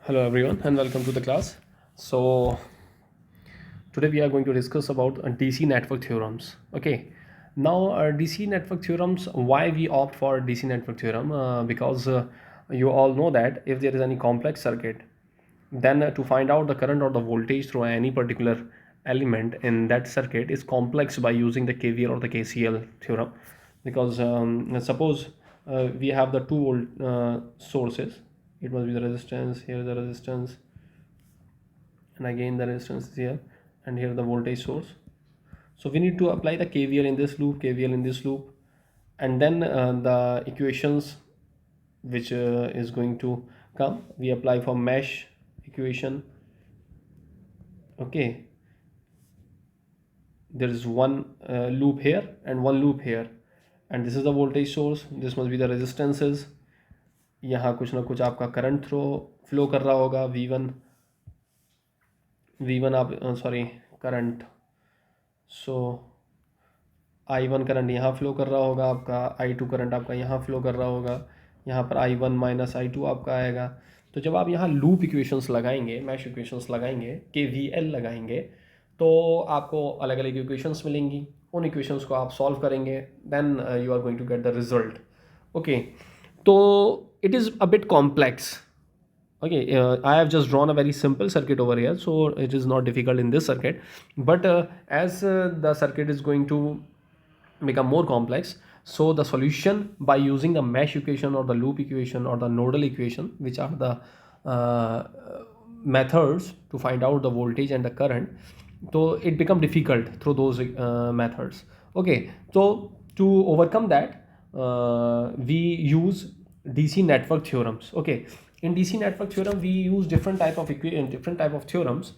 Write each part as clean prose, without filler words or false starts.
Hello everyone and welcome to the class. So today we are going to discuss about DC network theorems. Okay. Now DC network theorems, why we opt for DC network theorem? Because you all know that if there is any complex circuit, then to find out the current or the voltage through any particular element in that circuit is complex by using the KVL or the KCL theorem. Because suppose we have the 2 volt sources. It must be the resistance, here the resistance, and again the resistance is here, and here the voltage source. So we need to apply the KVL in this loop, KVL in this loop, and then the equations which is going to come, we apply for mesh equation. Okay, there is one loop here and one loop here, and this is the voltage source, this must be the resistances. यहाँ कुछ ना कुछ आपका current flow कर रहा होगा, V1 आप sorry current, सो I1 current यहाँ फ्लो कर रहा होगा, आपका I2 करंट आपका यहाँ फ्लो कर रहा होगा, यहाँ पर I1 माइनस I2 आपका आएगा. तो जब आप यहाँ लूप इक्वेशंस लगाएंगे, मैश इक्वेशंस लगाएंगे, KVL लगाएंगे, तो आपको अलग अलग इक्वेशंस मिलेंगी. उन इक्वेशंस को आप सॉल्व करेंगे, then you are going to get the result. Okay, तो it is a bit complex. Okay, I have just drawn a very simple circuit over here, so it is not difficult in this circuit. But as the circuit is going to become more complex, so the solution by using the mesh equation or the loop equation or the nodal equation, which are the methods to find out the voltage and the current, so it become difficult through those methods. Okay, so to overcome that, we use DC network theorems. Okay, in DC network theorem we use different type of theorems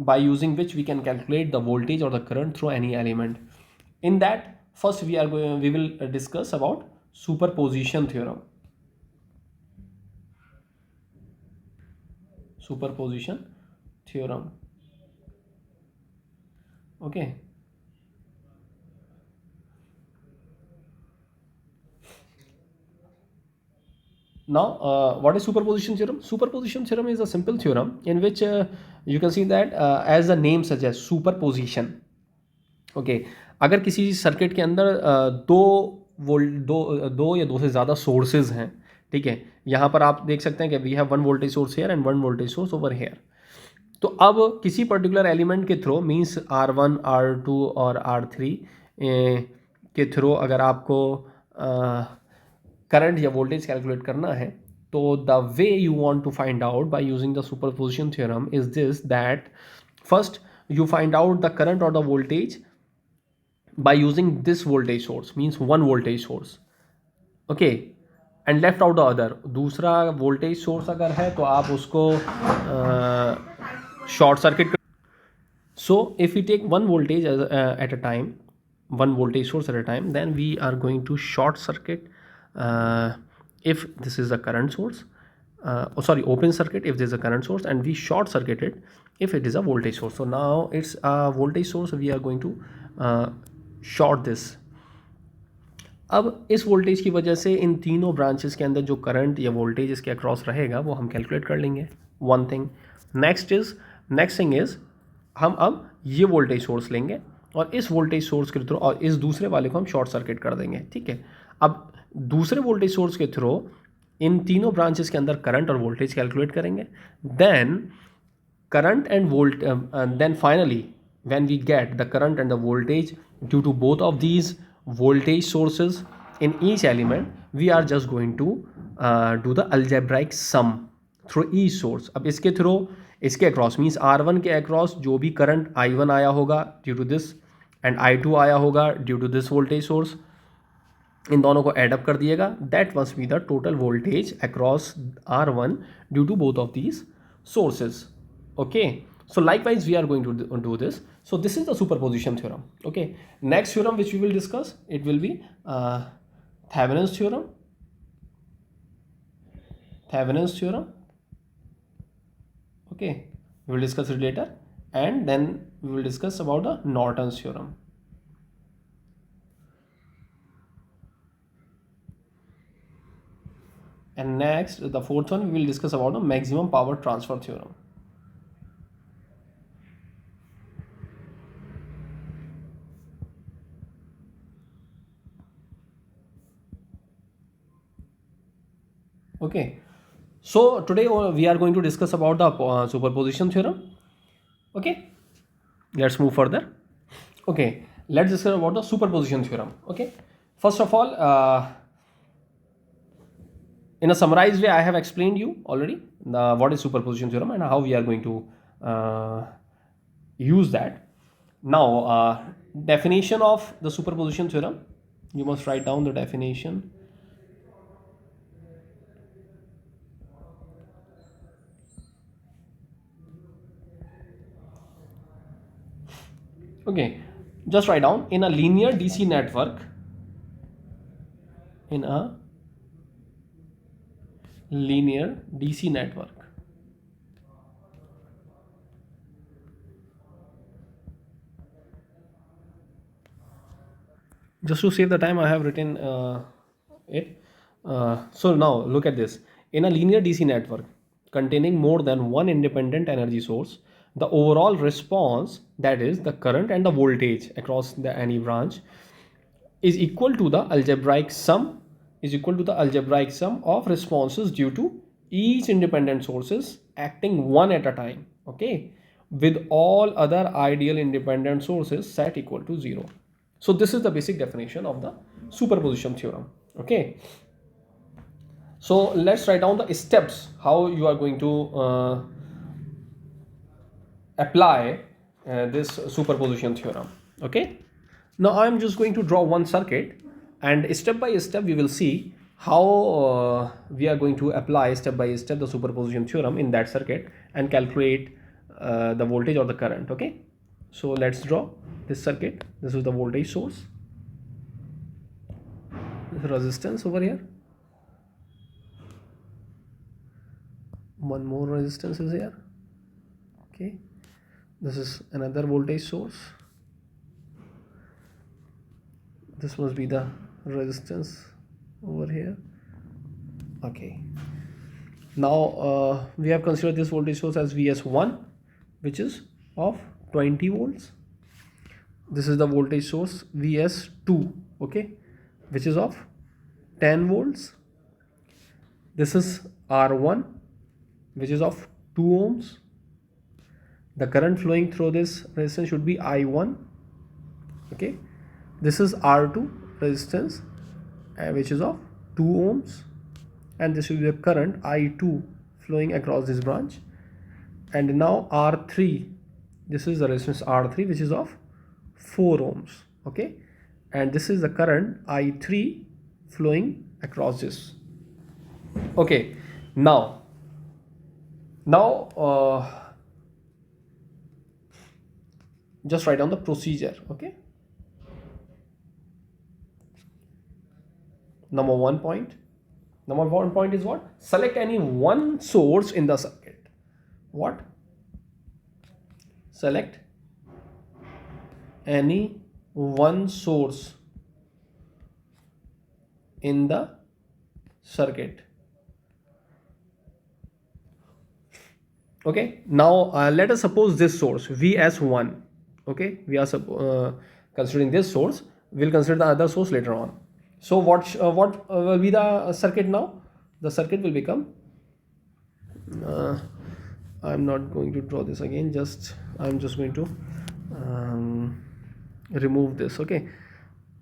by using which we can calculate the voltage or the current through any element. In that, first we will discuss about superposition theorem. Superposition theorem. Okay. Now, what is superposition theorem? Superposition theorem is a simple theorem in which you can see that as the name suggests, superposition. Okay, अगर किसी circuit के अंदर दो या दो से ज़्यादा sources हैं, ठीक है, यहाँ पर आप देख सकते हैं कि we have one voltage source here and one voltage source over here. तो अब किसी पर्टिकुलर एलिमेंट के थ्रू, मींस R1, R2 और R3 के थ्रू अगर आपको करंट या वोल्टेज कैलकुलेट करना है, तो the way you want to find out by using the superposition theorem is this, that first you find out the current or the voltage by using this voltage source, means one voltage source. Okay, and left out the other. दूसरा voltage source अगर है तो आप उसको short circuit. So if we take one voltage at a time, one voltage source at a time, then we are going to short circuit if this is a current source, open circuit if there is a current source, and we short circuit it if it is a voltage source. So now it's a voltage source, we are going to short this. अब इस voltage की वजह से इन तीनों branches के अंदर जो current या वोल्टेज इसके अक्रॉस रहेगा वो हम कैलकुलेट कर लेंगे. One thing. Next thing is हम अब ये वोल्टेज सोर्स लेंगे और इस वोल्टेज सोर्स के थ्रू और इस दूसरे वाले को हम शॉर्ट सर्किट कर देंगे. ठीक है, अब दूसरे वोल्टेज सोर्स के थ्रू इन तीनों ब्रांचेस के अंदर करंट और वोल्टेज कैलकुलेट करेंगे. Then current and then finally when we get the current and the voltage due to both of these voltage sources in each element, we are just going to do the algebraic sum through each source. अब इसके through इसके across, means R1 के across जो भी current I1 आया होगा due to this and I2 आया होगा due to this voltage source, इन दोनों को एड अप कर दिएगा. That must be the total voltage across R1 due to both of these sources. Okay, so likewise we are going to do this. So this is the superposition theorem. Okay, next theorem which we will discuss, it will be Thevenin's theorem. Okay, we will discuss it later, and then we will discuss about the Norton's theorem. And next, the fourth one, we will discuss about the maximum power transfer theorem. Okay, so today we are going to discuss about the superposition theorem. Okay, let's move further. Okay, let's discuss about the superposition theorem. Okay, first of all, in a summarized way, I have explained you already what is superposition theorem and how we are going to use that. Now, definition of the superposition theorem, you must write down the definition. Okay, just write down in a linear DC network, in a linear DC network. Just to save the time, I have written it. So now look at this. In a linear DC network containing more than one independent energy source, the overall response, that is the current and the voltage across the any branch, is equal to the algebraic sum of responses due to each independent sources acting one at a time, okay, with all other ideal independent sources set equal to 0. So this is the basic definition of the superposition theorem. Okay, so let's write down the steps how you are going to apply this superposition theorem. Okay, now I am just going to draw one circuit, and step by step we will see how we are going to apply step by step the superposition theorem in that circuit and calculate the voltage or the current. Okay, so let's draw this circuit. This is the voltage source, this resistance over here, one more resistance is here. Okay, this is another voltage source, this must be the resistance over here. Okay, now we have considered this voltage source as Vs1, which is of 20 volts. This is the voltage source Vs2, okay, which is of 10 volts. This is R1, which is of 2 ohms. The current flowing through this resistance should be I1. Okay, this is R2 resistance, which is of 2 ohms, and this will be the current I2 flowing across this branch. And now R3, this is the resistance R3, which is of 4 ohms. Okay, and this is the current I3 flowing across this. Okay, now just write down the procedure. Okay, number one point is what? Select any one source in the circuit. What? Select any one source in the circuit. Okay, now let us suppose this source Vs1. Okay, we are considering this source. We'll consider the other source later on. So what will be the circuit now? The circuit will become, I'm not going to draw this again, I'm just going to remove this. Okay,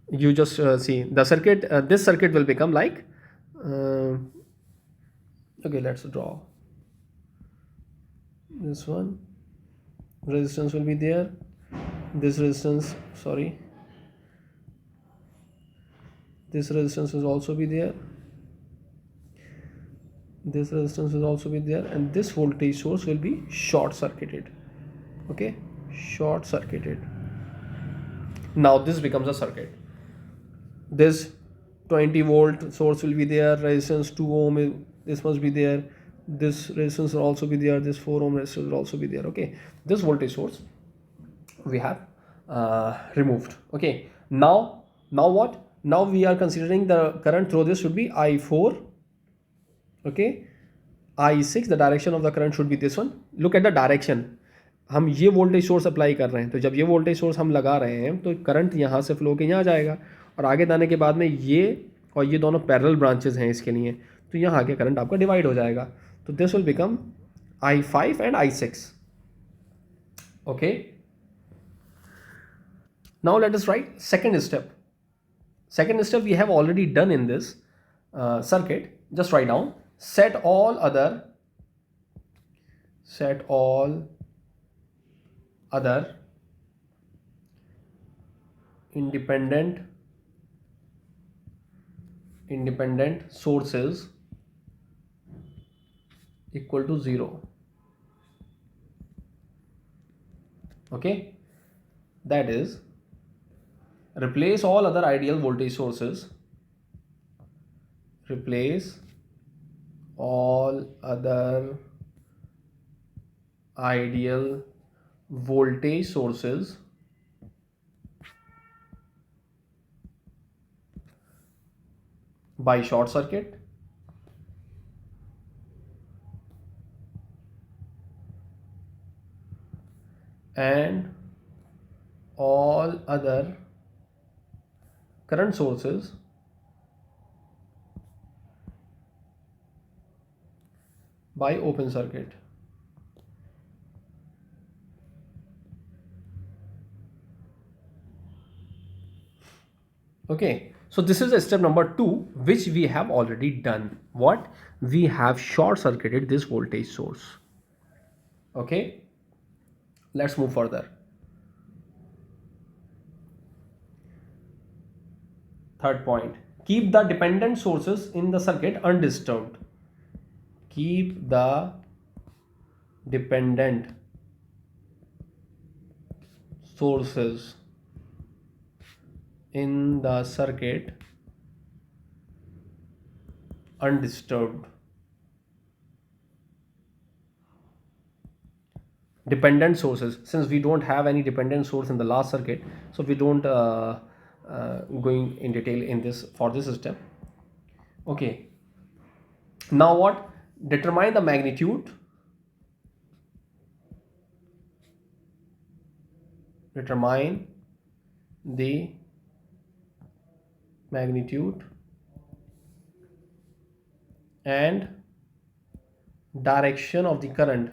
you just see the circuit, this circuit will become like, okay, let's draw this one. Resistance will be there, this resistance, sorry, this resistance will also be there, this resistance will also be there, and this voltage source will be short circuited. Okay, short circuited. Now this becomes a circuit. This 20 volt source will be there, resistance 2 ohm, this must be there, this resistance will also be there, this 4 ohm resistance will also be there. Okay, this voltage source we have removed. Okay, now what? Now we are considering the current through this should be I4, Okay, I6, the direction of the current should be this one. Look at the direction. हम ये voltage source apply कर रहे हैं, तो जब ये voltage source हम लगा रहे हैं तो करंट यहाँ से फ्लो के यहाँ जाएगा, और आगे जाने के बाद में ये और ये दोनों पैरेलल ब्रांचेस हैं इसके लिए, तो यहाँ आके करंट आपका डिवाइड हो जाएगा. तो this will become I5 and I6. Okay. Now let us write second step. Second step we have already done in this circuit. Just write down set all other independent sources equal to 0. Okay, that is, replace all other ideal voltage sources by short circuit and all other current sources by open circuit. Okay, so this is a step number 2 which we have already done. What? We have short circuited this voltage source. Okay, let's move further. Third point, keep the dependent sources in the circuit undisturbed. Keep the dependent sources in the circuit undisturbed. Dependent sources, since we don't have any dependent source in the last circuit, so we don't going in detail in this for this step. Okay, now what? Determine the magnitude and direction of the current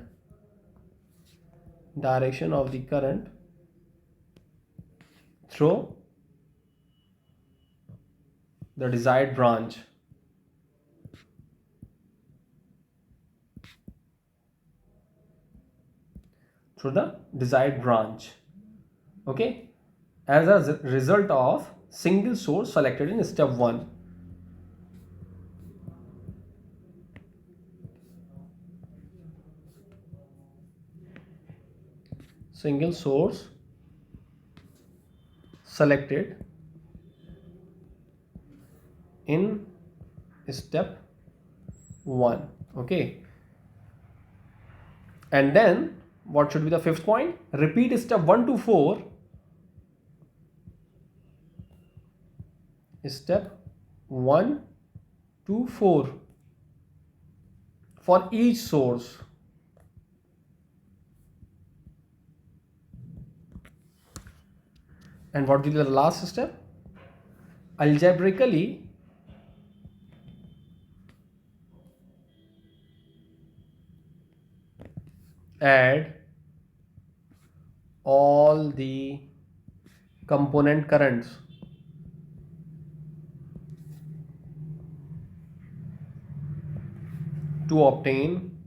through the desired branch. Okay, as a result of single source selected in step 1. Single source selected in step 1. Okay, and then what should be the fifth point? Repeat step 1 to 4. Step 1 to 4 for each source. And what will be the last step? Algebraically add all the component currents to obtain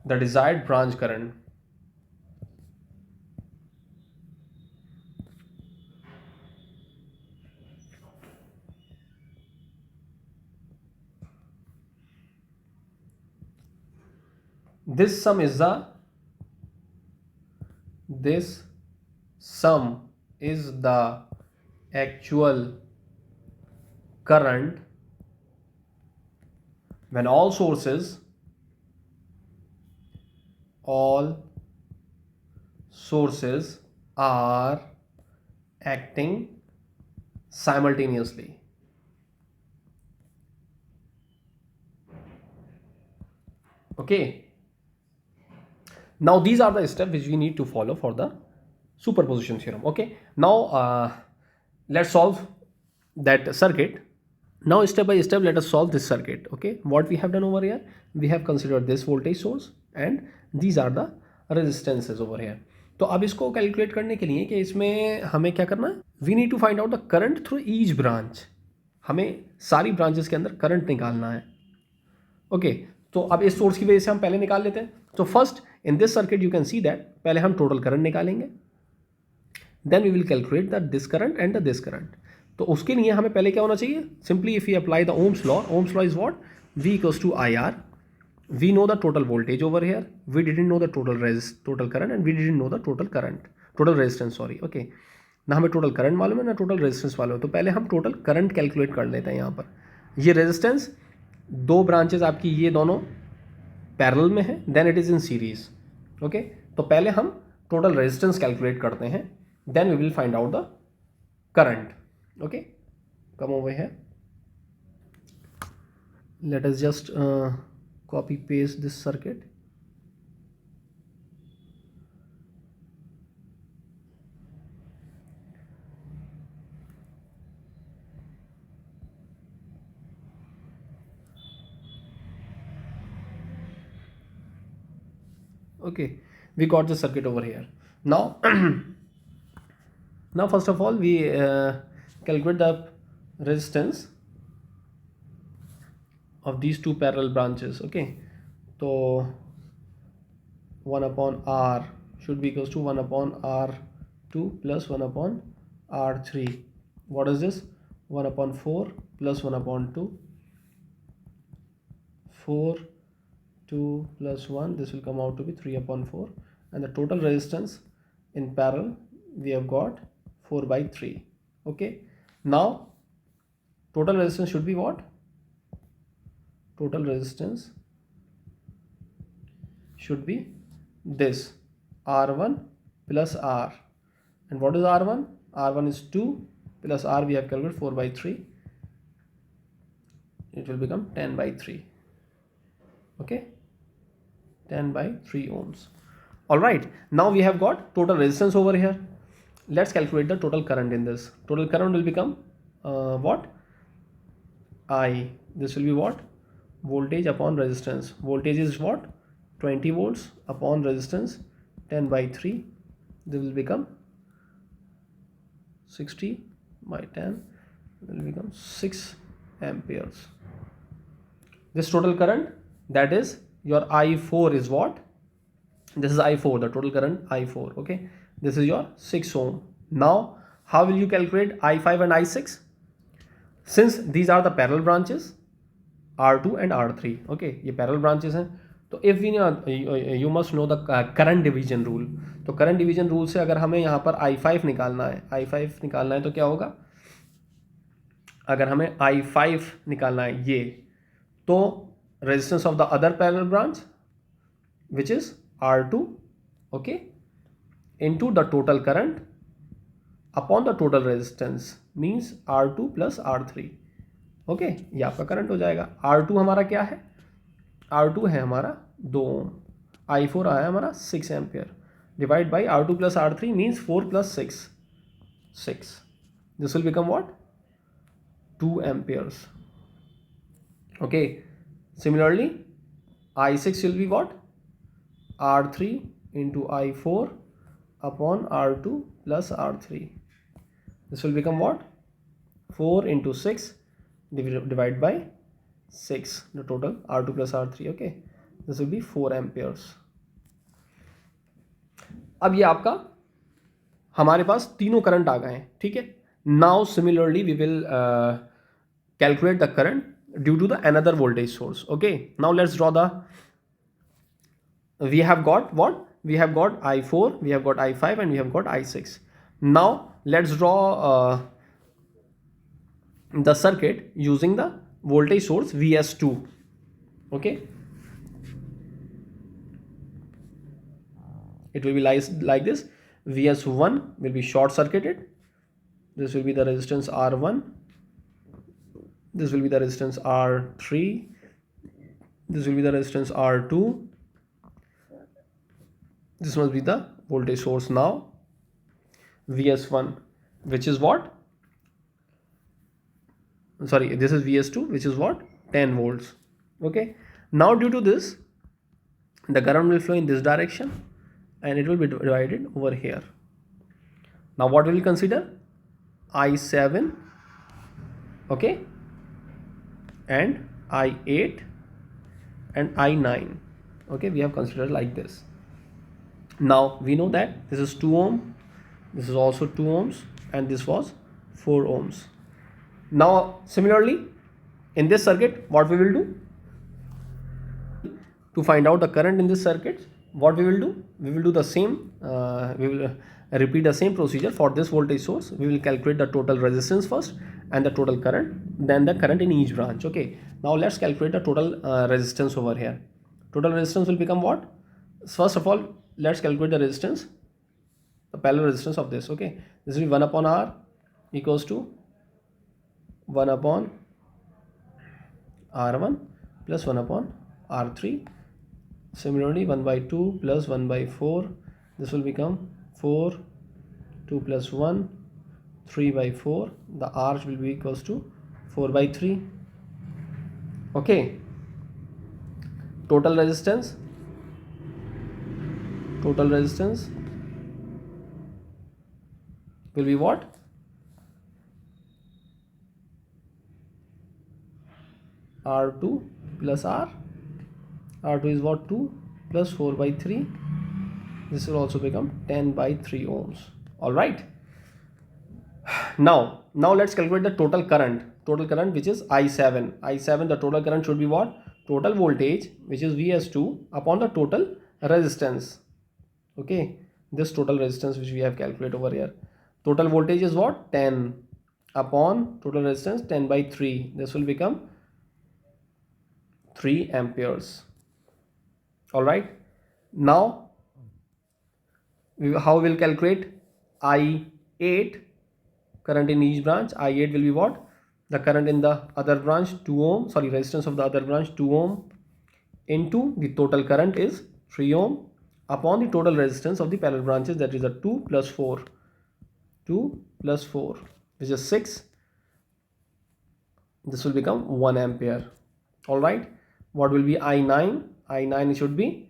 the desired branch current. This sum is the actual current when all sources are acting simultaneously. Okay, now these are the steps which we need to follow for the superposition theorem. Okay, now let's solve that circuit. Now step by step let us solve this circuit. Okay, what we have done over here, we have considered this voltage source and these are the resistances over here. तो अब इसको calculate करने के लिए कि इसमें हमें क्या करना है, we need to find out the current through each branch. हमें सारी ब्रांचेस के अंदर करंट निकालना है. ओके, तो अब इस सोर्स की वजह से हम पहले निकाल लेते हैं. तो first in this circuit you can see that पहले हम टोटल करंट निकालेंगे, then we will calculate the this current and the this current. तो उसके लिए हमें पहले क्या होना चाहिए, simply if you apply the Ohm's law is what, V equals to IR. We know the total voltage over here, we didn't know the total current and we didn't know the total resistance, sorry. Okay, ना हमें total current मालूम है ना total resistance मालूम है. तो पहले हम टोटल करंट कैलकुलेट कर लेते हैं. यहाँ पर ये रेजिस्टेंस, दो ब्रांचेस आपकी ये दोनों पैरेलल में है, then it is in series. Okay, तो पहले हम टोटल रेजिस्टेंस कैलकुलेट करते हैं, then we will find out the current. Okay, come over here, let us just copy paste this circuit. Okay, we got the circuit over here. Now now first of all we calculate the resistance of these two parallel branches. Okay, so 1 upon R should be equals to 1 upon R2 plus 1 upon R3. What is this? 1 upon 4 plus 1 upon 2. 4, 2 plus 1, this will come out to be 3 upon 4. And the total resistance in parallel we have got 4 by 3. Okay, now total resistance should be what? Total resistance should be this R1 plus R. And what is R1? R1 is 2 plus R we have calculated 4 by 3. It will become 10 by 3. Okay, 10 by 3 ohms. Alright, now we have got total resistance over here. Let's calculate the total current in this. Total current will become what? I. This will be what? Voltage upon resistance. Voltage is what? 20 volts upon resistance 10 by 3. This will become 60 by 10 will become 6 amperes. This total current, that is your I4 is what? This is I4, the total current I4. Okay, this is your 6 ohm. Now how will you calculate I5 and I6? Since these are the parallel branches R2 and R3. Okay, ये parallel branches हैं. तो if we you must know the current division rule. तो current division rule से अगर हमें यहाँ पर I5 निकालना है तो क्या होगा? अगर हमें I5 निकालना है ये, तो resistance of the other parallel branch which is R2, okay, into the total current upon the total resistance means R2 plus R3. Okay, ये आपका करंट हो जाएगा. R2 हमारा क्या है? R2 है हमारा 2 ओम. I4 आया हमारा 6 ampere. Divide by R2 plus R3 means 4 plus 6. This will become what? 2 amperes. Okay, similarly I6 will be what? R3 into I4 upon R2 plus R3. This will become what? 4 into 6 divided by 6, the total R2 plus R3. Okay, this will be 4 amperes. अब ये आपका हमारे पास तीनों current आ गए हैं. ठीक है, now similarly we will calculate the current due to the another voltage source. Okay, now let's draw the, we have got what? We have got I4, we have got I5 and we have got I6. Now let's draw the circuit using the voltage source VS2. Okay, it will be like this. VS1 will be short circuited. This will be the resistance R1, this will be the resistance R3, This will be the resistance R2. This must be the voltage source. Now VS1, which is what, sorry, this is VS2, which is what, 10 volts. Okay, now due to this, the current will flow in this direction and it will be divided over here. Now what will we consider? I7, okay, and I8 and I9. Okay, we have considered like this. Now we know that this is 2 ohm, this is also 2 ohms, and this was 4 ohms. Now similarly, in this circuit, what we will do to find out the current in this circuit, what we will do, we will do the same, we will repeat the same procedure for this voltage source. We will calculate the total resistance first and the total current, then the current in each branch. Okay, now let's calculate the total resistance over here. Total resistance will become what? First of all, let's calculate the resistance, the parallel resistance of this. Okay, this will be 1 upon R equals to 1 upon R1 plus 1 upon R3. Similarly, 1 by 2 plus 1 by 4, this will become 4, 2 plus 1, 3 by 4. The R will be equals to 4 by 3. Okay, total resistance will be what? R2 plus R. R2 is what? 2 plus 4 by 3. This will also become 10 by 3 ohms. All right. Now let's calculate the total current. Total current, which is I7. I7, the total current should be what? Total voltage, which is VS2, upon the total resistance. Okay, this total resistance which we have calculated over here. Total voltage is what? 10 upon total resistance 10 by 3. This will become 3 amperes. All right. Now how we will calculate I8 current in each branch? I8 will be what? The current in the other branch, 2 ohm, sorry, resistance of the other branch 2 ohm into the total current is 3 ohm upon the total resistance of the parallel branches, that is a 2 plus 4, 2 plus 4, which is 6. This will become 1 ampere. All right. What will be I9? I9 should be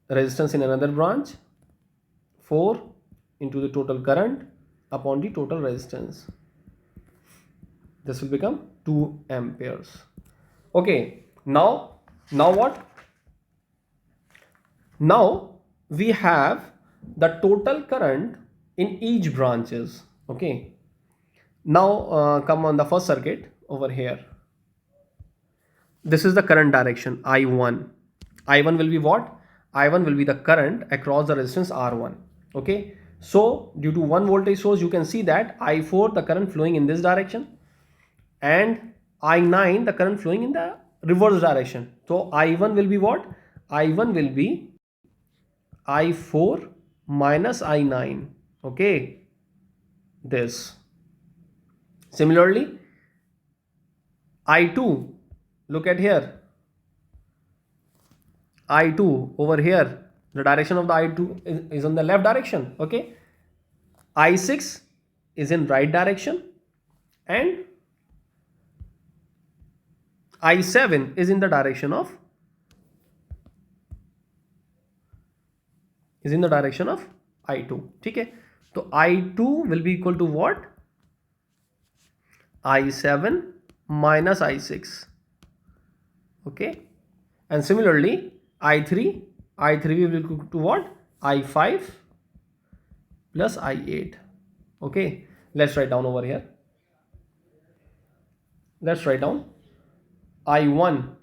resistance in another branch, 4 into the total current upon the total resistance. This will become 2 amperes. Okay, now what? Now we have the total current in each branches. Okay, now come on the first circuit over here. This is the current direction, I1. I1 will be what? I1 will be the current across the resistance R1. Okay, so due to one voltage source, you can see that I4, the current flowing in this direction, and I9, the current flowing in the reverse direction. So I1 will be what? I1 will be I4 minus I9. Okay, this. Similarly, I2, look at here, I2 over here, the direction of the I2 is on the left direction. Okay, I6 is in right direction and I7 is in the direction of I2. Okay, so I2 will be equal to what? I7 minus I6. Okay, and similarly I3 will be equal to what? I5 plus I8. Okay, let's write down over here. Let's write down I1,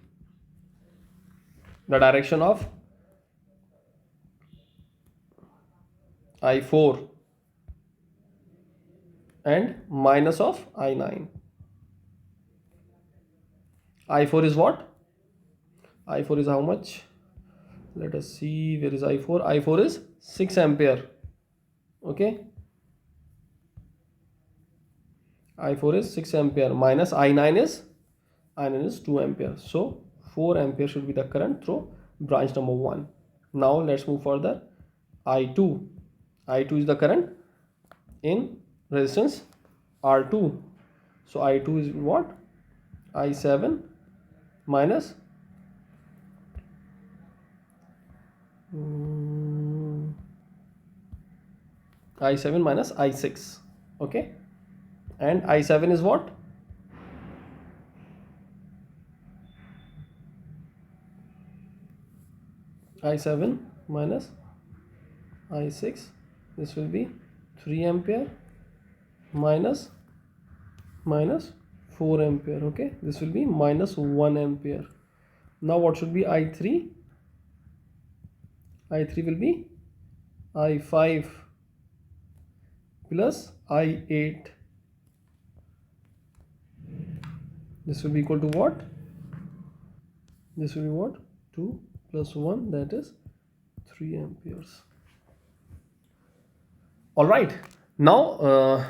the direction of I4 and minus of I9. I4 is what? I4 is how much? Let us see, where is I4? I4 is 6 ampere. Okay, I4 is 6 ampere minus I9 is 2 ampere. So 4 ampere should be the current through branch number 1. Now let's move further. I2 is the current in resistance R2. So I2 is what? I7 minus I7 minus I6. Okay, and I7 is what? I7 minus I6, this will be 3 ampere minus 4 ampere. Okay, this will be minus 1 ampere. Now what should be I3? I3 will be I5 plus I8. This will be equal to what? This will be what? 2 plus 1, that is 3 amperes. All right, now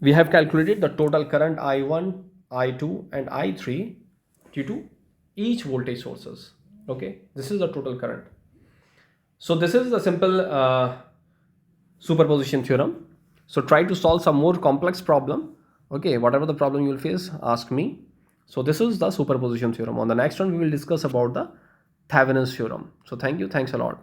we have calculated the total current I1, I2 and I3 due to each voltage sources. Okay, this is the total current. So this is the simple superposition theorem. So try to solve some more complex problem. Okay, whatever the problem you will face, ask me. So this is the superposition theorem. On the next one, we will discuss about the Thevenin's theorem. So thank you. Thanks a lot.